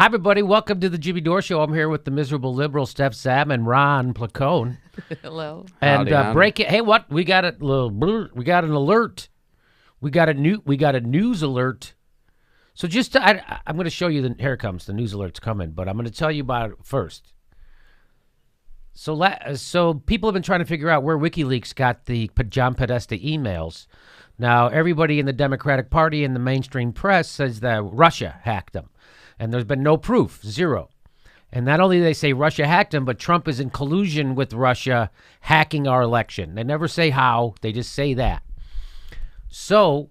Hi, everybody. Welcome to the Jimmy Dore Show. I'm here with the miserable liberal Steph Sam and Ron Placone. Hello. And break it. Hey, what? We got a little. We got an alert. We got a news alert. So just I'm going to show you the. Here it comes. The news alert's coming, but I'm going to tell you about it first. So people have been trying to figure out where WikiLeaks got the John Podesta emails. Now, everybody in the Democratic Party and the mainstream press says that Russia hacked them. And there's been no proof, zero. And not only do they say Russia hacked them, but Trump is in collusion with Russia hacking our election. They never say how, they just say that. So,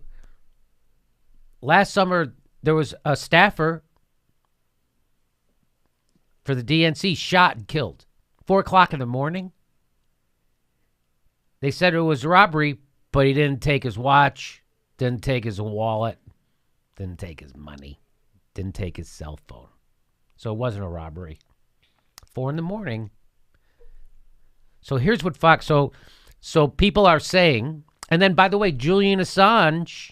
last summer, there was a staffer for the DNC shot and killed. 4 o'clock in the morning. They said it was robbery, but he didn't take his watch, didn't take his wallet, didn't take his money. Didn't take his cell phone. So it wasn't a robbery. 4 in the morning. So here's what Fox... So people are saying... And then, by the way, Julian Assange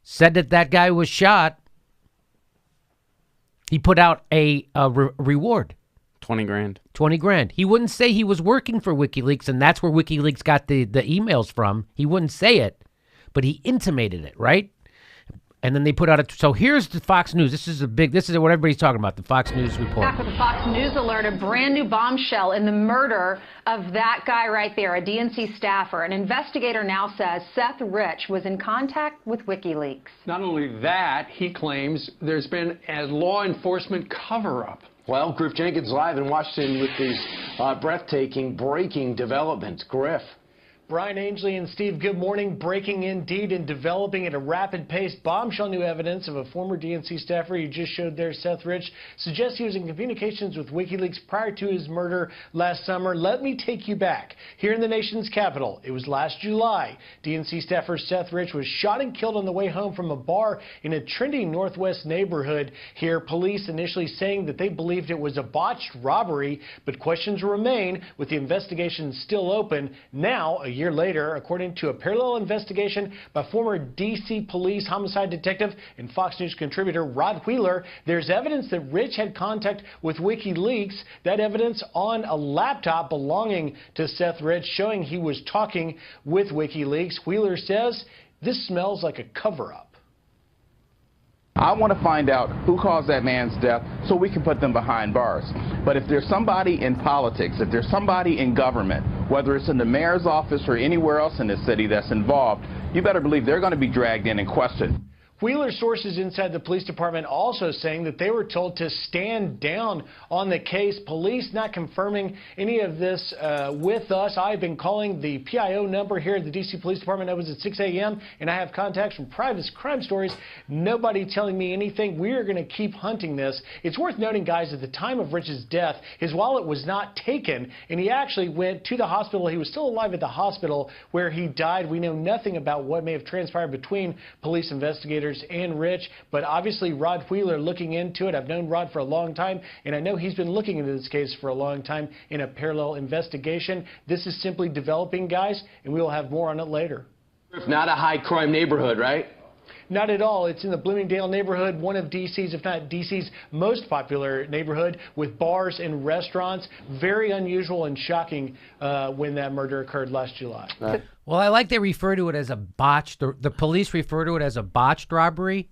said that guy was shot. He put out a reward. 20 grand. 20 grand. He wouldn't say he was working for WikiLeaks, and that's where WikiLeaks got the emails from. He wouldn't say it, but he intimated it, right? And then they put out so here's the Fox News. This is what everybody's talking about, the Fox News report. Back with the Fox News alert, a brand new bombshell in the murder of that guy right there, a DNC staffer. An investigator now says Seth Rich was in contact with WikiLeaks. Not only that, he claims there's been a law enforcement cover-up. Well, Griff Jenkins live in Washington with these breathtaking, breaking developments. Griff. Brian Ainsley and Steve, good morning. Breaking indeed and developing at a rapid pace. Bombshell new evidence of a former DNC staffer you just showed there, Seth Rich, suggests he was in communications with WikiLeaks prior to his murder last summer. Let me take you back. Here in the nation's capital, it was last July. DNC staffer Seth Rich was shot and killed on the way home from a bar in a trendy Northwest neighborhood here. Police initially saying that they believed it was a botched robbery, but questions remain with the investigation still open. Now, a year later, according to a parallel investigation by former D.C. police homicide detective and Fox News contributor Rod Wheeler, there's evidence that Rich had contact with WikiLeaks. That evidence on a laptop belonging to Seth Rich showing he was talking with WikiLeaks. Wheeler says this smells like a cover-up. I want to find out who caused that man's death so we can put them behind bars. But if there's somebody in politics, if there's somebody in government, whether it's in the mayor's office or anywhere else in the city that's involved, you better believe they're going to be dragged in and questioned. Wheeler sources inside the police department also saying that they were told to stand down on the case. Police not confirming any of this with us. I've been calling the PIO number here at the D.C. Police Department. That was at 6 a.m. and I have contacts from private crime stories. Nobody telling me anything. We are going to keep hunting this. It's worth noting, guys, at the time of Rich's death, his wallet was not taken, and he actually went to the hospital. He was still alive at the hospital where he died. We know nothing about what may have transpired between police investigators and Rich, but obviously Rod Wheeler looking into it. I've known Rod for a long time, and I know he's been looking into this case for a long time in a parallel investigation. This is simply developing, guys, and we will have more on it later. Not a high crime neighborhood, right? Not at all. It's in the Bloomingdale neighborhood, one of D.C.'s, if not D.C.'s most popular neighborhood, with bars and restaurants. Very unusual and shocking when that murder occurred last July. Well, I like they refer to it as a botched. The police refer to it as a botched robbery.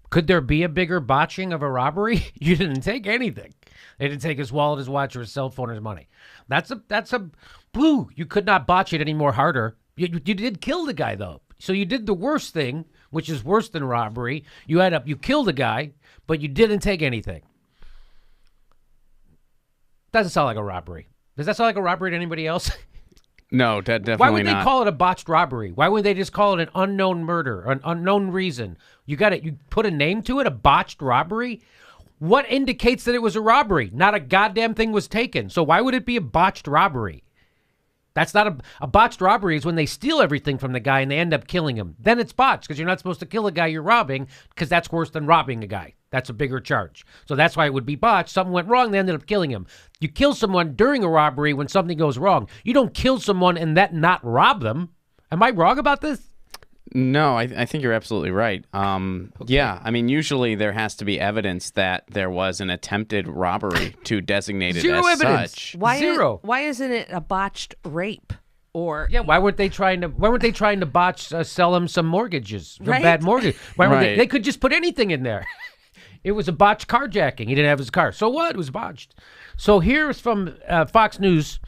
Could there be a bigger botching of a robbery? You didn't take anything. They didn't take his wallet, his watch, or his cell phone, or his money. That's a boo. You could not botch it any more harder. You did kill the guy, though. So you did the worst thing, which is worse than robbery. You killed a guy, but you didn't take anything. Doesn't sound like a robbery. Does that sound like a robbery to anybody else? No, definitely not. Why would they call it a botched robbery? Why would they just call it an unknown murder, an unknown reason? You put a name to it, a botched robbery? What indicates that it was a robbery? Not a goddamn thing was taken. So why would it be a botched robbery? That's not a botched robbery is when they steal everything from the guy and they end up killing him. Then it's botched because you're not supposed to kill a guy you're robbing because that's worse than robbing a guy. That's a bigger charge. So that's why it would be botched. Something went wrong, they ended up killing him. You kill someone during a robbery when something goes wrong. You don't kill someone and that not rob them. Am I wrong about this? No, I think you're absolutely right. Yeah, I mean, usually there has to be evidence that there was an attempted robbery to designate it Zero as evidence. such. Zero. Why isn't it a botched rape? Or Yeah, why weren't they trying to botch sell him some mortgages, Right? bad mortgage? Why were Right. they could just put anything in there. It was a botched carjacking. He didn't have his car. So what? It was botched. So here's from Fox News.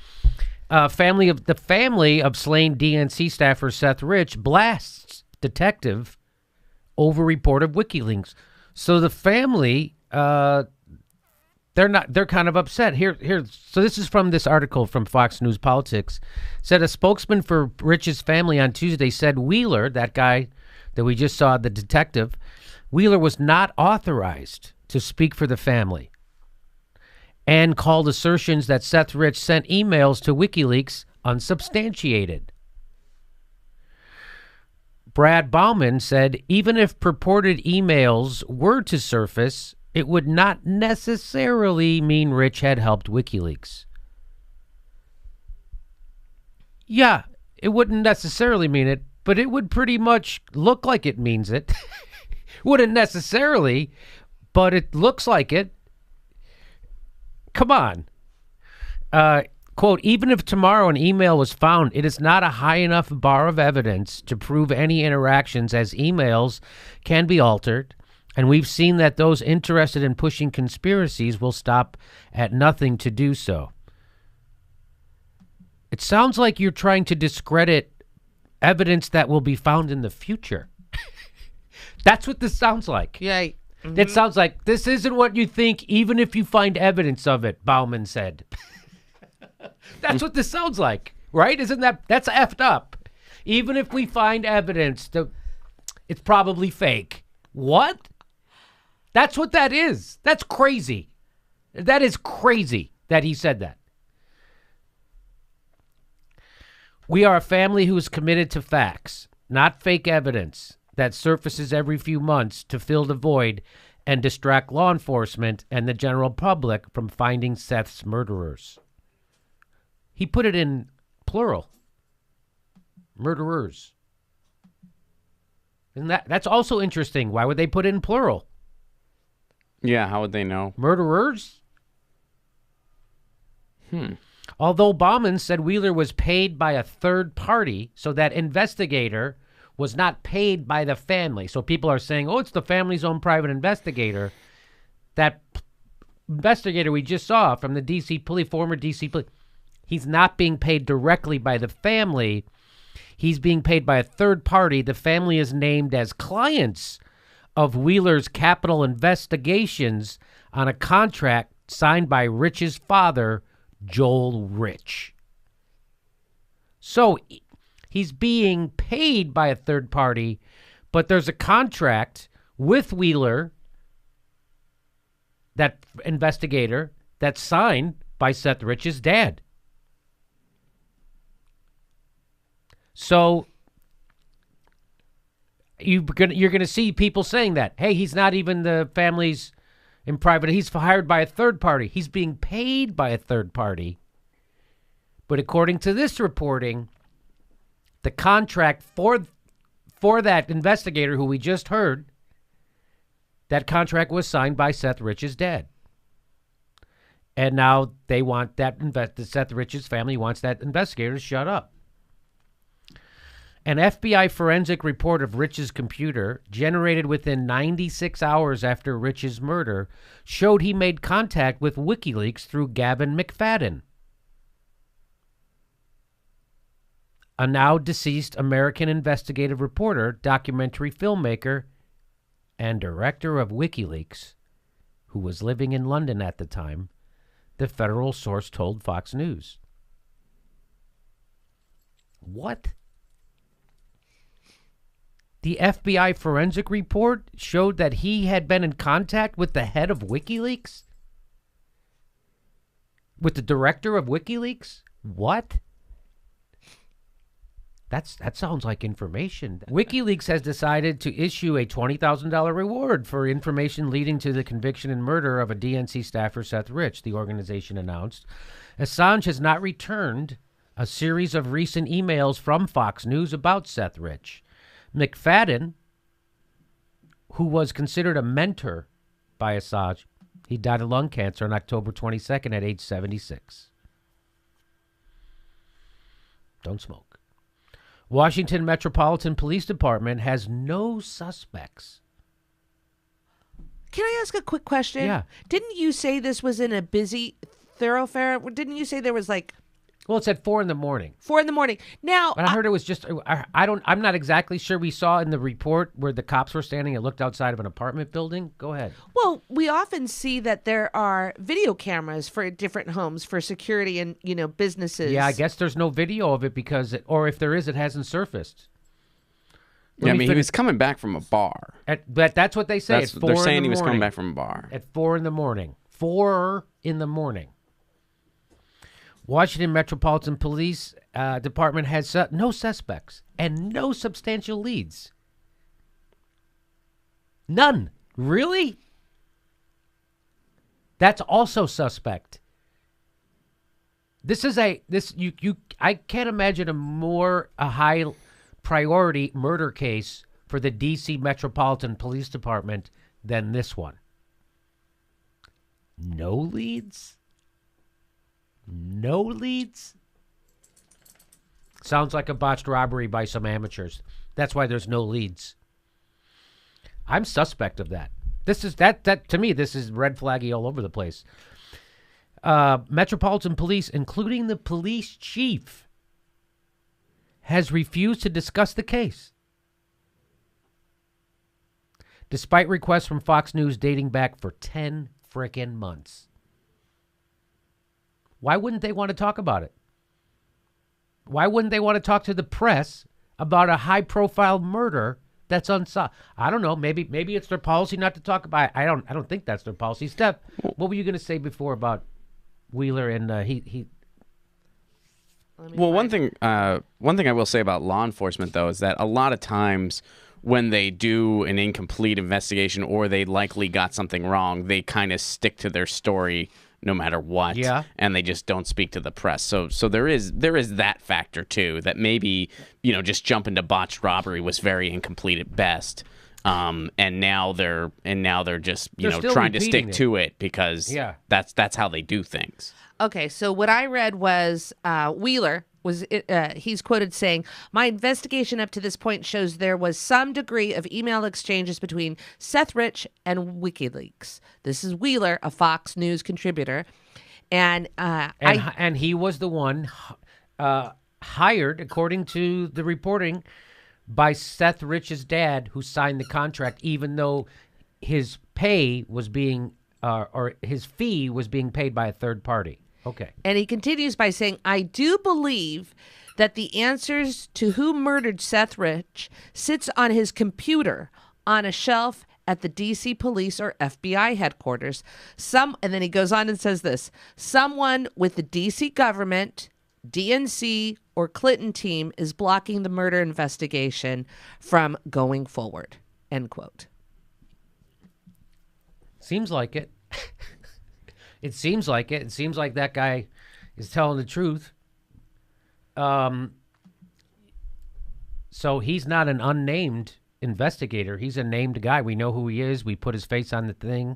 Family of slain DNC staffer Seth Rich blasts detective over report of WikiLeaks. So the family, they're kind of upset. So this is from this article from Fox News Politics. Said a spokesman for Rich's family on Tuesday said Wheeler, that guy that we just saw, the detective, Wheeler was not authorized to speak for the family, and called assertions that Seth Rich sent emails to WikiLeaks unsubstantiated. Brad Bauman said even if purported emails were to surface, it would not necessarily mean Rich had helped WikiLeaks. Yeah, it wouldn't necessarily mean it, but it would pretty much look like it means it. Wouldn't necessarily, but it looks like it. Come on. Quote, even if tomorrow an email was found, it is not a high enough bar of evidence to prove any interactions, as emails can be altered. And we've seen that those interested in pushing conspiracies will stop at nothing to do so. It sounds like you're trying to discredit evidence that will be found in the future. That's what this sounds like. yeah, It sounds like this isn't what you think, even if you find evidence of it, Bauman said. That's what this sounds like, right? That's effed up. Even if we find evidence, it's probably fake. What? That's what that is. That's crazy. That is crazy that he said that. We are a family who is committed to facts, not fake evidence that surfaces every few months to fill the void and distract law enforcement and the general public from finding Seth's murderers. He put it in plural. Murderers. And that's also interesting. Why would they put it in plural? Yeah, how would they know? Murderers? Although Bauman said Wheeler was paid by a third party, so that investigator was not paid by the family. So people are saying, oh, it's the family's own private investigator. That investigator we just saw from the DC police, former DC police, he's not being paid directly by the family. He's being paid by a third party. The family is named as clients of Wheeler's capital investigations on a contract signed by Rich's father, Joel Rich. So he's being paid by a third party, but there's a contract with Wheeler, that investigator, that's signed by Seth Rich's dad. So you're gonna see people saying that, hey, he's not even the family's in private. He's hired by a third party. He's being paid by a third party. But according to this reporting, the contract for that investigator who we just heard, that contract was signed by Seth Rich's dad. And now they want Seth Rich's family wants that investigator to shut up. An FBI forensic report of Rich's computer, generated within 96 hours after Rich's murder, showed he made contact with WikiLeaks through Gavin McFadden, a now deceased American investigative reporter, documentary filmmaker, and director of WikiLeaks, who was living in London at the time, the federal source told Fox News. What? The FBI forensic report showed that he had been in contact with the head of WikiLeaks? With the director of WikiLeaks? What? That sounds like information. WikiLeaks has decided to issue a $20,000 reward for information leading to the conviction and murder of a DNC staffer, Seth Rich, the organization announced. Assange has not returned a series of recent emails from Fox News about Seth Rich. McFadden, who was considered a mentor by Assange, he died of lung cancer on October 22nd at age 76. Don't smoke. Washington Metropolitan Police Department has no suspects. Can I ask a quick question? Yeah. Didn't you say this was in a busy thoroughfare? Didn't you say there was like Well, it's at 4 in the morning. 4 in the morning? Now, But I heard it was just, I'm not exactly sure. We saw in the report where the cops were standing, it looked outside of an apartment building. Go ahead. well, we often see that there are video cameras for different homes for security and, businesses. Yeah, I guess there's no video of it because, or if there is, it hasn't surfaced. Yeah, I mean, he was coming back from a bar. But that's what they say. That's, At 4 in the they're morning. saying he was coming back from a bar. At 4 in the morning. 4 in the morning. Washington Metropolitan Police Department has no suspects and no substantial leads. None. Really? That's also suspect. I can't imagine a high priority murder case for the DC Metropolitan Police Department than this one. No leads? No leads? Sounds like a botched robbery by some amateurs. That's why there's no leads. I'm suspect of that. This is that to me, this is red flaggy all over the place. Metropolitan Police, including the police chief, has refused to discuss the case, despite requests from Fox News dating back for 10 frickin' months. Why wouldn't they want to talk about it? Why wouldn't they want to talk to the press about a high-profile murder that's unsolved? I don't know. Maybe it's their policy not to talk about it. I don't think that's their policy. Steph, what were you going to say before about Wheeler and he? Well, one thing I will say about law enforcement, though, is that a lot of times when they do an incomplete investigation or they likely got something wrong, they kind of stick to their story no matter what. Yeah. And they just don't speak to the press. So there is that factor too, that maybe, just jumping to botched robbery was very incomplete at best. And now they're just, trying to stick to it because that's how they do things. Okay, so what I read was Wheeler he's quoted saying, "My investigation up to this point shows there was some degree of email exchanges between Seth Rich and WikiLeaks." This is Wheeler, a Fox News contributor, and he was the one hired, according to the reporting, by Seth Rich's dad, who signed the contract, even though his pay was being or his fee was being paid by a third party. Okay. And he continues by saying, "I do believe that the answers to who murdered Seth Rich sits on his computer on a shelf at the DC police or FBI headquarters. And then he goes on and says this, someone with the DC government, DNC, or Clinton team is blocking the murder investigation from going forward." End quote. Seems like it. It seems like it. It seems like that guy is telling the truth. So he's not an unnamed investigator. He's a named guy. We know who he is. We put his face on the thing.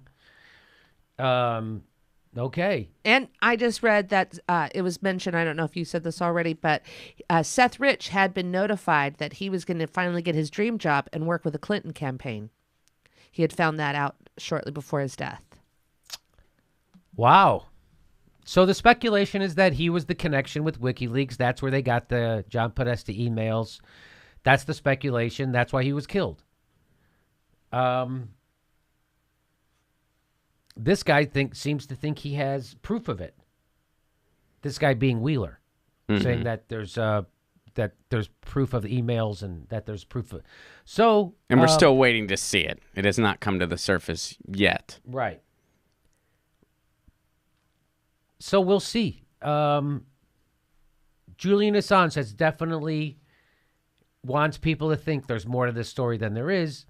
Okay. And I just read that it was mentioned, I don't know if you said this already, but Seth Rich had been notified that he was going to finally get his dream job and work with the Clinton campaign. He had found that out shortly before his death. Wow. So the speculation is that he was the connection with WikiLeaks. That's where they got the John Podesta emails. That's the speculation. That's why he was killed. This guy seems to think he has proof of it. This guy being Wheeler, saying that there's proof of emails and that there's proof of. So and we're still waiting to see it. It has not come to the surface yet. Right. So we'll see. Julian Assange has definitely wants people to think there's more to this story than there is.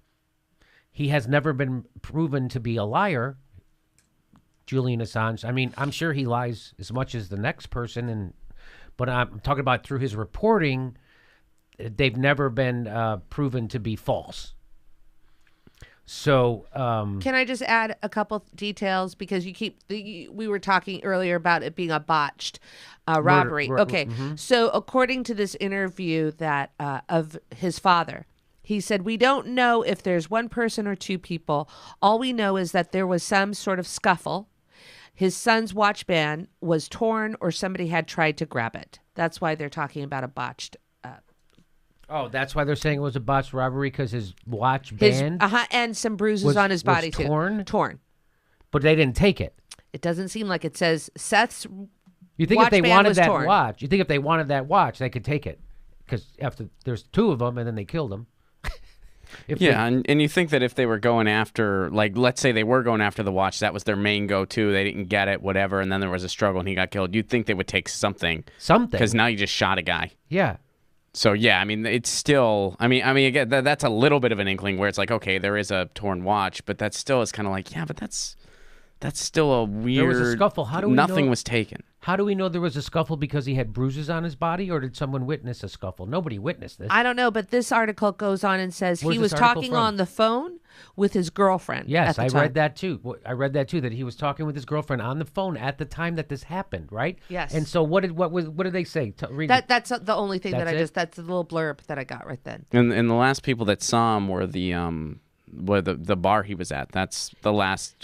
He has never been proven to be a liar, Julian Assange. I mean, I'm sure he lies as much as the next person, but I'm talking about through his reporting, they've never been proven to be false. So can I just add a couple details, because we were talking earlier about it being a botched robbery. Okay, so according to this interview that of his father, he said, "We don't know if there's one person or two people. All we know is that there was some sort of scuffle. His son's watch band was torn, or somebody had tried to grab it. That's why they're talking about a botched." Oh, that's why they're saying it was a botched robbery, because his watch band and some bruises on his body too. Torn. But they didn't take it. It doesn't seem like it says Seth's. You think if they wanted that torn. watch, you think if they wanted that watch, they could take it, because after there's two of them, and then they killed him. And you think that if they were going after, like, let's say they were going after the watch, that was their main go-to, they didn't get it, whatever, and then there was a struggle and he got killed, you'd think they would take something. Because now you just shot a guy. Yeah. So, yeah, I mean, it's still, I mean, again, that's a little bit of an inkling where it's like, okay, there is a torn watch, but that still is kind of like, yeah, but that's still a weird. There was a scuffle. How do we Nothing know, was taken. How do we know there was a scuffle? Because he had bruises on his body, or did someone witness a scuffle? Nobody witnessed this. I don't know, but this article goes on and says he was talking on the phone with his girlfriend. Yes, I read that too. I read that too, that he was talking with his girlfriend on the phone at the time that this happened, right? Yes. And so what did they say? That's the only thing that's the little blurb that I got right then. And the last people that saw him were the bar he was at. That's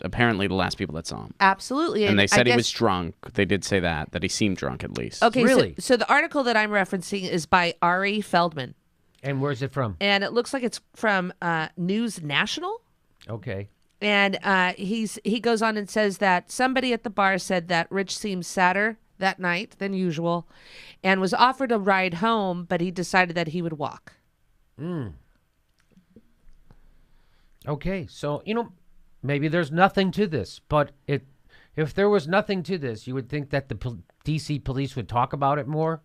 apparently the last people that saw him. Absolutely. And they said he was drunk. They did say that he seemed drunk at least. Okay, really? So the article that I'm referencing is by Ari Feldman. And where's it from? And it looks like it's from News National. Okay. And he goes on and says that somebody at the bar said that Rich seemed sadder that night than usual and was offered a ride home, but he decided that he would walk. Okay, so, maybe there's nothing to this, but if there was nothing to this, you would think that the D.C. police would talk about it more,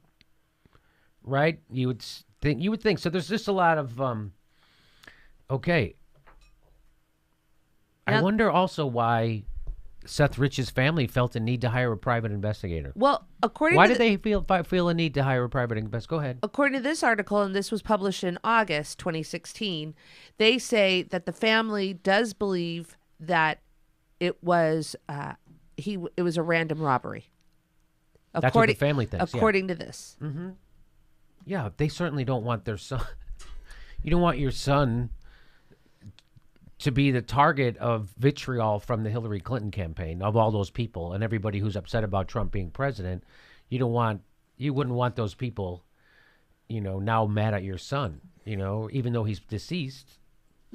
right? You would think. So there's just a lot of, okay. I wonder also why Seth Rich's family felt a need to hire a private investigator. Well, why did they feel a need to hire a private investigator? Go ahead. According to this article, and this was published in August 2016, they say that the family does believe that it was it was a random robbery. That's what the family thinks. According to this. Mm-hmm. Yeah, they certainly don't want their son. You don't want your son to be the target of vitriol from the Hillary Clinton campaign, of all those people and everybody who's upset about Trump being president. You wouldn't want those people, now mad at your son, even though he's deceased.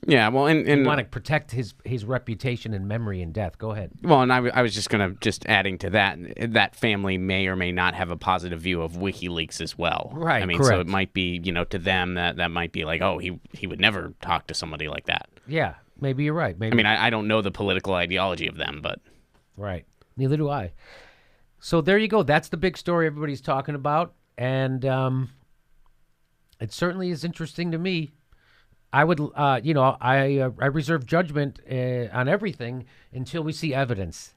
Yeah, well, and you want to protect his reputation and memory and death. Go ahead. Well, and I was just adding to that family may or may not have a positive view of WikiLeaks as well. Right. I mean, correct. so it might be, to them that might be like, oh, he would never talk to somebody like that. Yeah. Maybe you're right. Maybe. I mean, I don't know the political ideology of them, but. Right. Neither do I. So there you go. That's the big story everybody's talking about. And it certainly is interesting to me. I would, I reserve judgment on everything until we see evidence.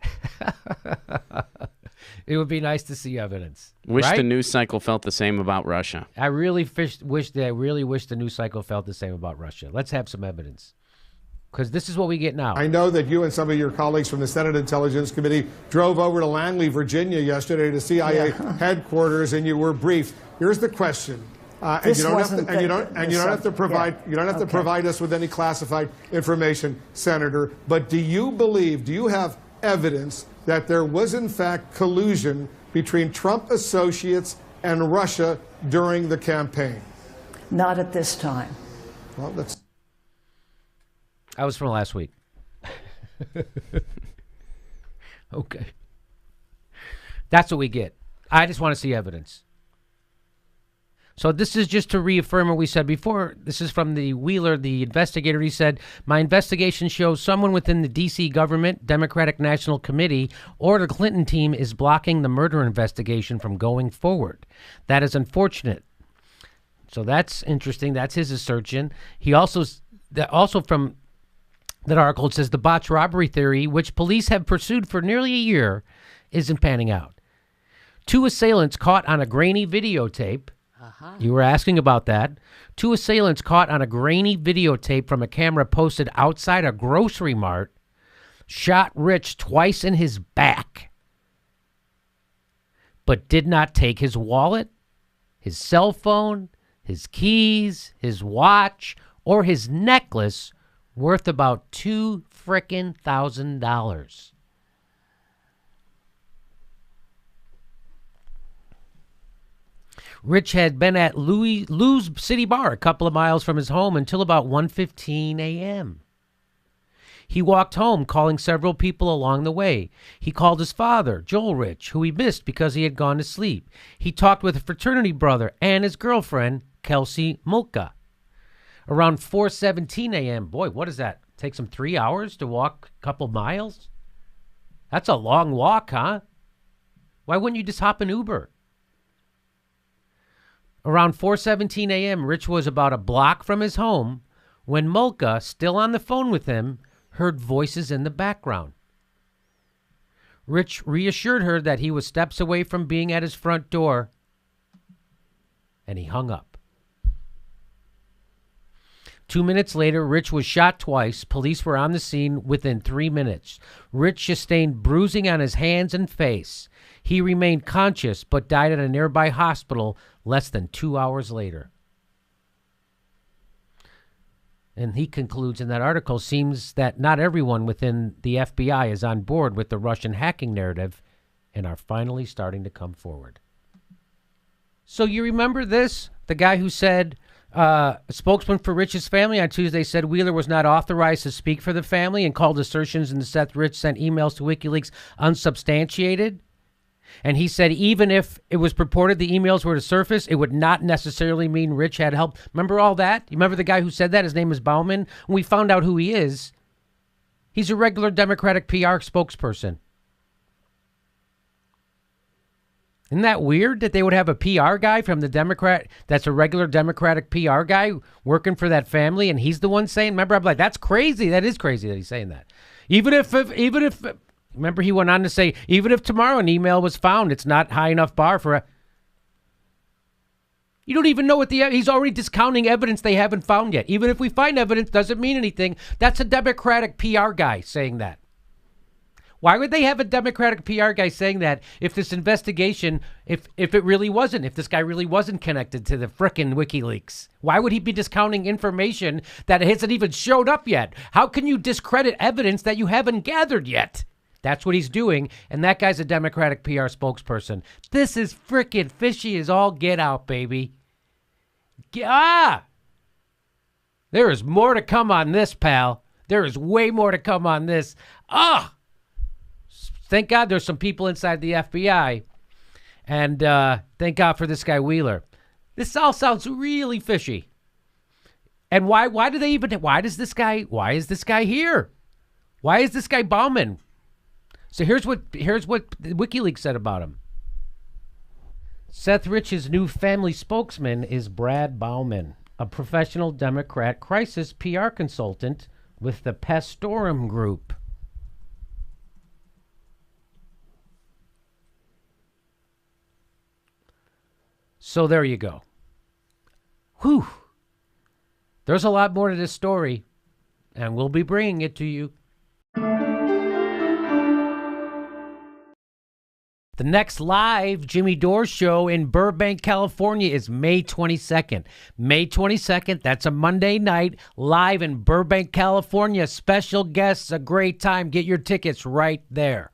It would be nice to see evidence. Wish the news cycle felt the same about Russia. I really wish the news cycle felt the same about Russia. Let's have some evidence. Because this is what we get now. I know that you and some of your colleagues from the Senate Intelligence Committee drove over to Langley, Virginia yesterday to CIA headquarters, and you were briefed. Here's the question. You don't have to provide us with any classified information, Senator, but do you have evidence that there was in fact collusion between Trump associates and Russia during the campaign? Not at this time. Well, that's... I was from last week. Okay. That's what we get. I just want to see evidence. So this is just to reaffirm what we said before. This is from the Wheeler, the investigator. He said, my investigation shows someone within the D.C. government, Democratic National Committee, or the Clinton team is blocking the murder investigation from going forward. That is unfortunate. So that's interesting. That's his assertion. He also from that article, it says the botched robbery theory, which police have pursued for nearly a year, isn't panning out. Two assailants caught on a grainy videotape You were asking about that. 2 assailants caught on a grainy videotape from a camera posted outside a grocery mart shot Rich twice in his back, but did not take his wallet, his cell phone, his keys, his watch, or his necklace worth about $2,000. Rich had been at Lou's City Bar a couple of miles from his home until about 1:15 a.m. He walked home, calling several people along the way. He called his father, Joel Rich, who he missed because he had gone to sleep. He talked with a fraternity brother and his girlfriend, Kelsey Mulka. Around 4:17 a.m., boy, what is that? Takes him 3 hours to walk a couple miles? That's a long walk, huh? Why wouldn't you just hop an Uber? Around 4:17 a.m., Rich was about a block from his home when Mulka, still on the phone with him, heard voices in the background. Rich reassured her that he was steps away from being at his front door, and he hung up. 2 minutes later, Rich was shot twice. Police were on the scene within 3 minutes. Rich sustained bruising on his hands and face. He remained conscious but died at a nearby hospital less than 2 hours later. And he concludes in that article, seems that not everyone within the FBI is on board with the Russian hacking narrative and are finally starting to come forward. So you remember this? The guy who said, a spokesman for Rich's family on Tuesday said Wheeler was not authorized to speak for the family and called assertions in the Seth Rich sent emails to WikiLeaks unsubstantiated. And he said even if it was purported the emails were to surface, it would not necessarily mean Rich had help. Remember all that? You remember the guy who said that? His name is Bauman. When we found out who he is, he's a regular Democratic PR spokesperson. Isn't that weird that they would have a PR guy from the Democrat that's a regular Democratic PR guy working for that family, and he's the one saying, remember, I'm like, that's crazy. That is crazy that he's saying that. Even if remember, he went on to say, even if tomorrow an email was found, it's not high enough bar for you don't even know what he's already discounting evidence they haven't found yet. Even if we find evidence, doesn't mean anything. That's a Democratic PR guy saying that. Why would they have a Democratic PR guy saying that if this investigation, if it really wasn't, if this guy really wasn't connected to the frickin' WikiLeaks? Why would he be discounting information that hasn't even showed up yet? How can you discredit evidence that you haven't gathered yet? That's what he's doing, and that guy's a Democratic PR spokesperson. This is frickin' fishy as all get out, baby. There is more to come on this, pal. There is way more to come on this. Thank God there's some people inside the FBI. And thank God for this guy Wheeler. This all sounds really fishy. And why is this guy here? Why is this guy Bauman? So here's what WikiLeaks said about him. Seth Rich's new family spokesman is Brad Bauman, a professional Democrat crisis PR consultant with the Pastorum Group. So there you go. Whew. There's a lot more to this story, and we'll be bringing it to you. The next live Jimmy Dore show in Burbank, California is May 22nd. May 22nd, that's a Monday night, live in Burbank, California. Special guests, a great time. Get your tickets right there.